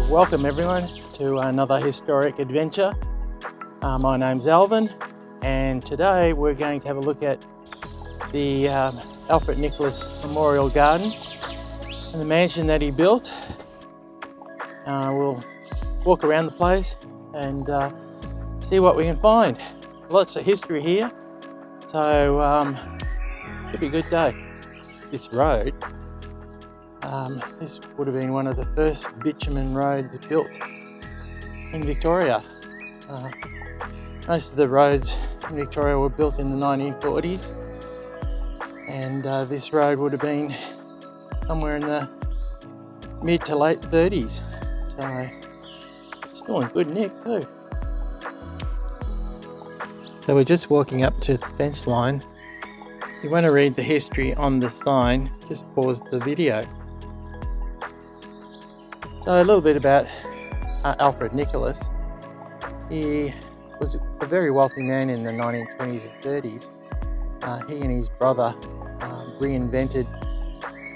Welcome everyone to another historic adventure. My name's Alvin, and today we're going to have a look at the Alfred Nicholas Memorial Garden and the mansion that he built. We'll walk around the place and see what we can find. Lots of history here, so should be a good day. This road, this would have been one of the first bitumen roads built in Victoria. Most of the roads in Victoria were built in the 1940s, and this road would have been somewhere in the mid to late 30s, so still in good nick too. So we're just walking up to the fence line. If you want to read the history on the sign, just pause the video. So a little bit about Alfred Nicholas. He was a very wealthy man in the 1920s and 30s. He and his brother reinvented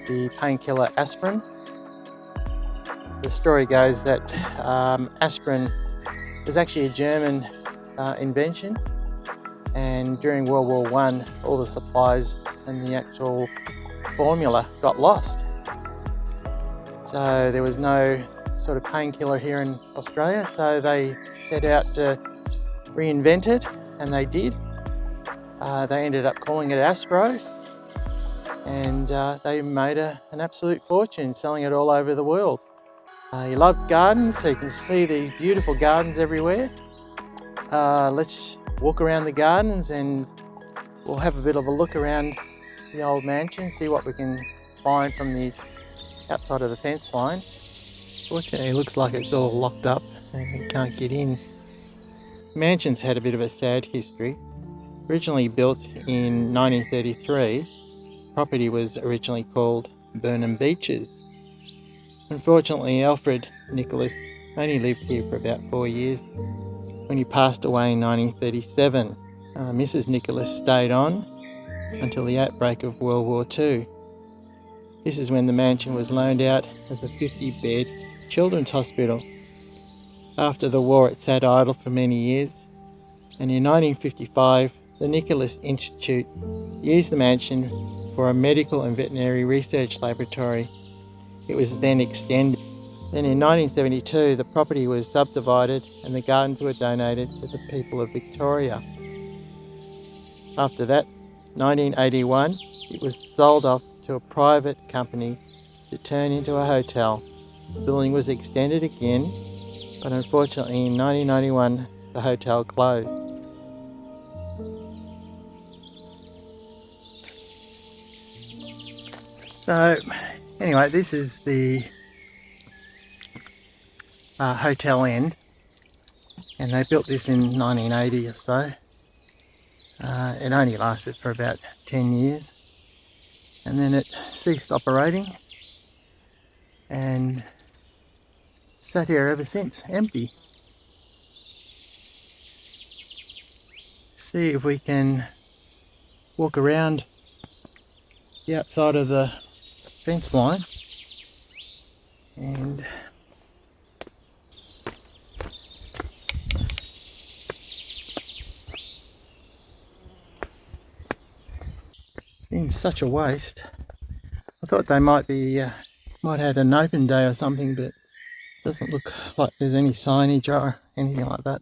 the painkiller aspirin. The story goes that aspirin was actually a German invention, and during World War I, all the supplies and the actual formula got lost. So there was no sort of painkiller here in Australia, so they set out to reinvent it, and they did. They ended up calling it Aspro, and they made an absolute fortune selling it all over the world. He loved gardens, so you can see these beautiful gardens everywhere. Let's walk around the gardens and we'll have a bit of a look around the old mansion, see what we can find from the outside of the fence line. Fortunately, it looks like it's all locked up and you can't get in. The mansion's had a bit of a sad history. Originally built in 1933, the property was originally called Burnham Beeches. Unfortunately, Alfred Nicholas only lived here for about 4 years. When he passed away in 1937, Mrs. Nicholas stayed on until the outbreak of World War II. This is when the mansion was loaned out as a 50-bed children's hospital. After the war, it sat idle for many years, and in 1955, the Nicholas Institute used the mansion for a medical and veterinary research laboratory. It was then extended. Then in 1972, the property was subdivided and the gardens were donated to the people of Victoria. After that, 1981, it was sold off to a private company to turn into a hotel. The building was extended again, but unfortunately in 1991 the hotel closed. So anyway, this is the hotel end, and they built this in 1980 or so. It only lasted for about 10 years and then it ceased operating and sat here ever since, empty. See if we can walk around the outside of the fence line and seems such a waste. I thought they might have an open day or something, but it doesn't look like there's any signage or anything like that.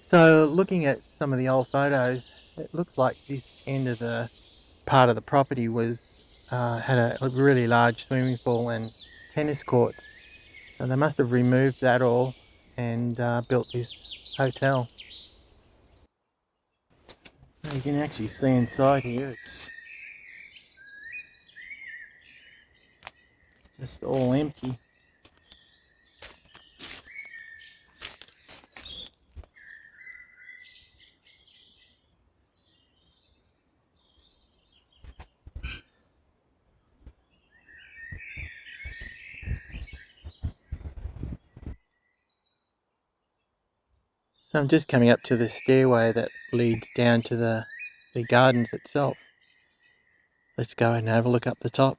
So looking at some of the old photos, it looks like this end of the part of the property was had a really large swimming pool and tennis court. So they must have removed that all and built this hotel. So you can actually see inside here, it's just all empty. So I'm just coming up to the stairway that leads down to the gardens itself. Let's go and have a look up the top.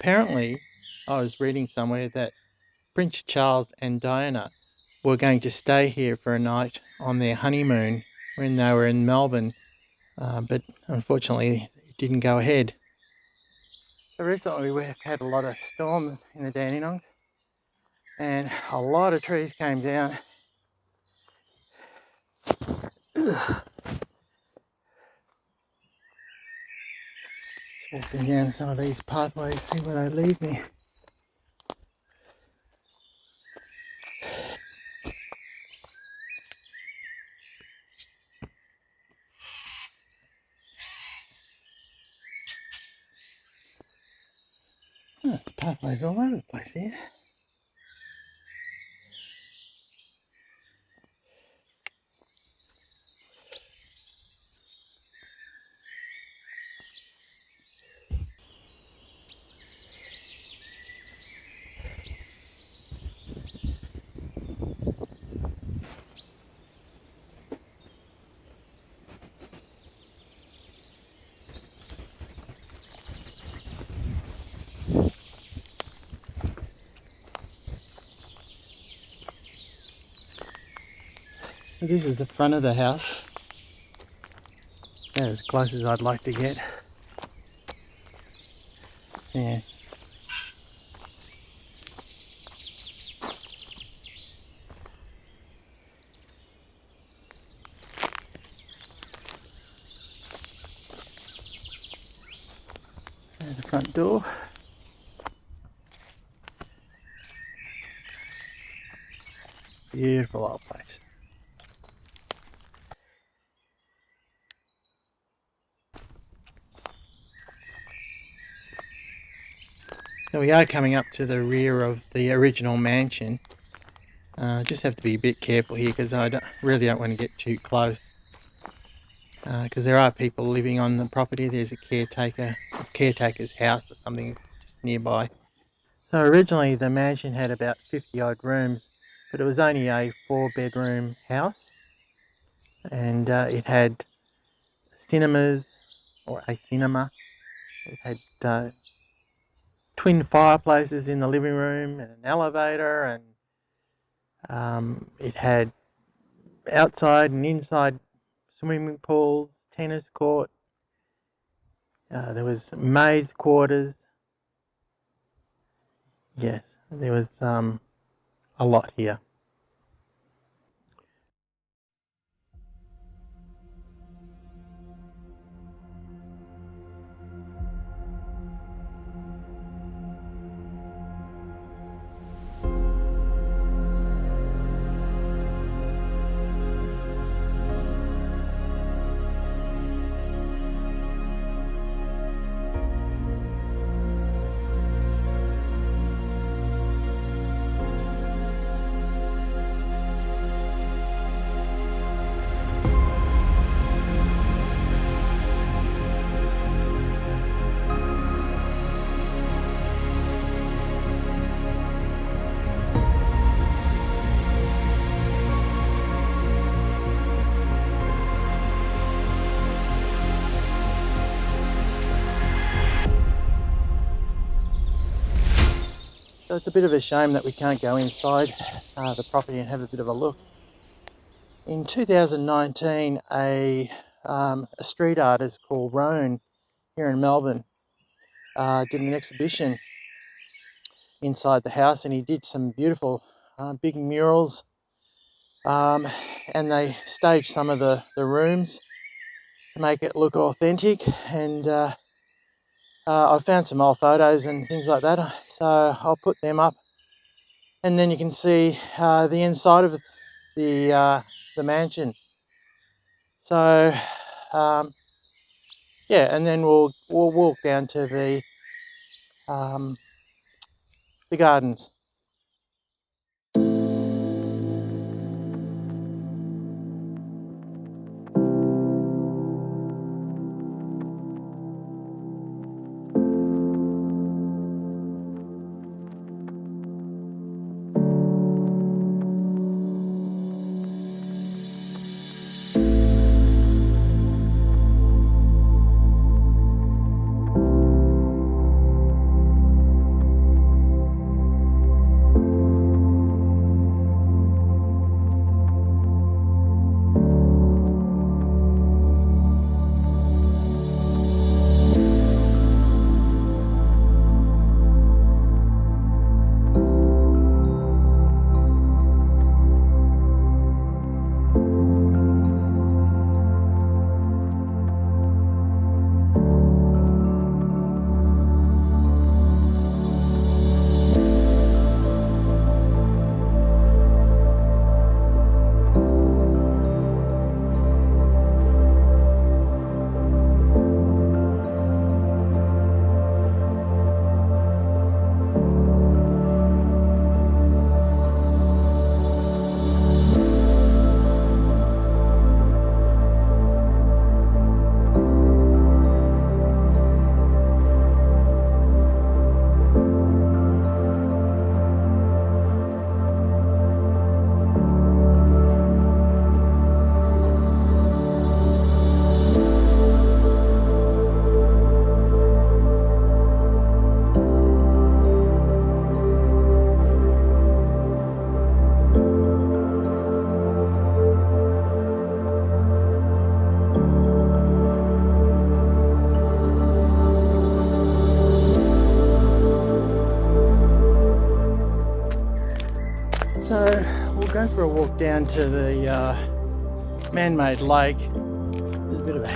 Apparently, I was reading somewhere that Prince Charles and Diana were going to stay here for a night on their honeymoon when they were in Melbourne, but unfortunately it didn't go ahead. So recently we've had a lot of storms in the Dandenongs and a lot of trees came down. Just walking down some of these pathways, see where they lead me. Oh, the pathways all over the place here. So this is the front of the house. That's as close as I'd like to get. Yeah. There's the front door. Beautiful old place. So we are coming up to the rear of the original mansion. Just have to be a bit careful here because I really don't want to get too close. Because there are people living on the property. There's a caretaker's house or something just nearby. So originally the mansion had about 50 odd rooms, but it was only a 4-bedroom house, and it had cinemas, or a cinema. It had twin fireplaces in the living room and an elevator, and it had outside and inside swimming pools, tennis court. There was maid's quarters. Yes, there was a lot here. So it's a bit of a shame that we can't go inside the property and have a bit of a look. In 2019, a street artist called Roan here in Melbourne did an exhibition inside the house, and he did some beautiful big murals, and they staged some of the rooms to make it look authentic. And I found some old photos and things like that, so I'll put them up, and then you can see the inside of the mansion. So yeah, and then we'll walk down to the gardens. So we'll go for a walk down to the man-made lake. There's a bit of a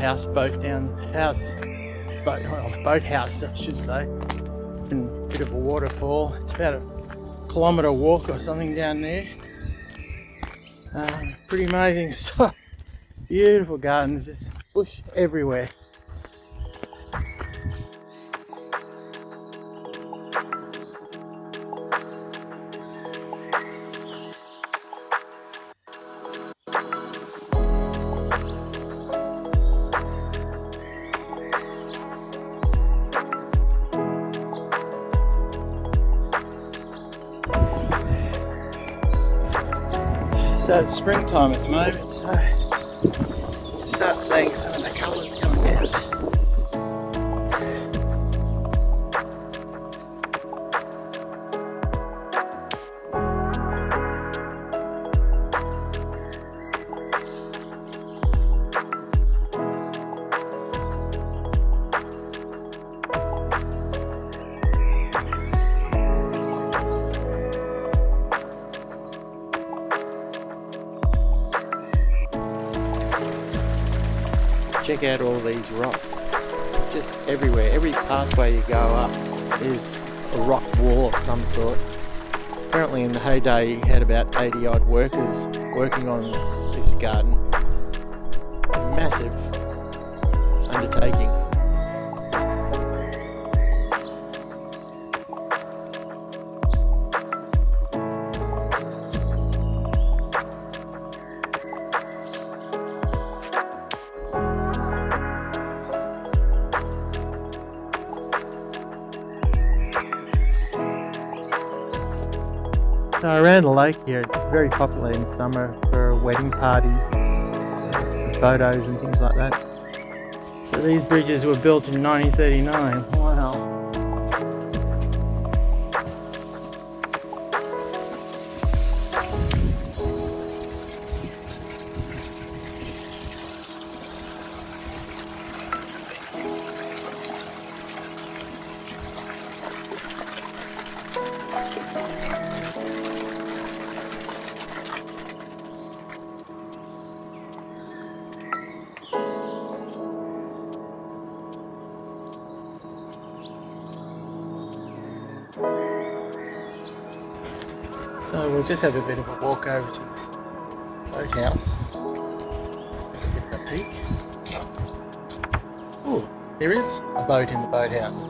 boathouse, I should say, and a bit of a waterfall. It's about a kilometre walk or something down there. Pretty amazing stuff. Beautiful gardens, just bush everywhere. So it's springtime at the moment, so you start seeing some of the colours coming out. Check out all these rocks, just everywhere. Every pathway you go up is a rock wall of some sort. Apparently in the heyday he had about 80 odd workers working on this garden. Massive undertaking. So around the lake here, it's very popular in summer for wedding parties, photos and things like that. So these bridges were built in 1939. Wow. So we'll just have a bit of a walk over to this boathouse. Have a bit of a peek. Oh, there is a boat in the boathouse.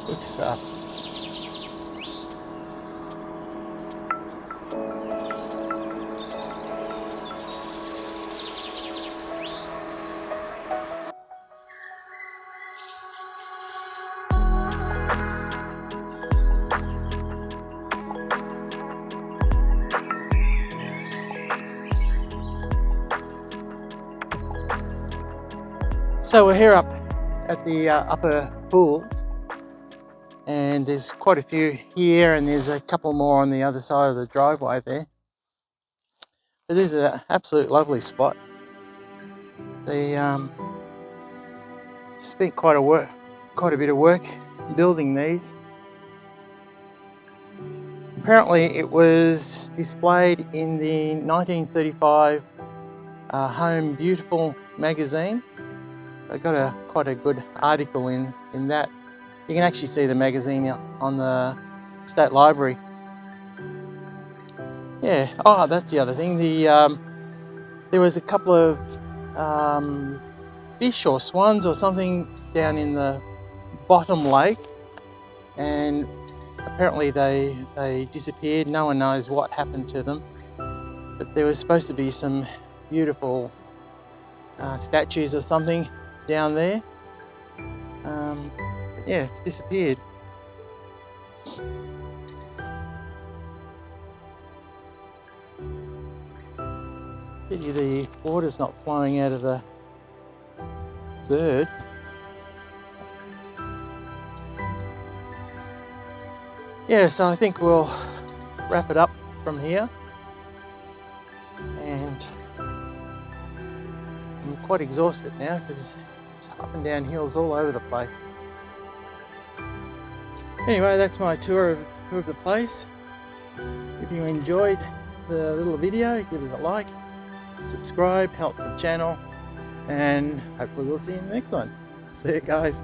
Good stuff. So we're here up at the upper pools, and there's quite a few here, and there's a couple more on the other side of the driveway there. But this is an absolute lovely spot. They spent quite a bit of work building these. Apparently it was displayed in the 1935 Home Beautiful magazine. So I got quite a good article in that. You can actually see the magazine on the State Library. Yeah. Oh, that's the other thing. There was a couple of fish or swans or something down in the bottom lake, and apparently they disappeared. No one knows what happened to them. But there was supposed to be some beautiful statues or something down there. But yeah, it's disappeared. Pity the water's not flowing out of the bird. Yeah, so I think we'll wrap it up from here. And I'm quite exhausted now because it's up and down hills all over the place. Anyway, that's my tour of the place. If you enjoyed the little video, give us a like, subscribe, helps the channel, and hopefully we'll see you in the next one. See you guys.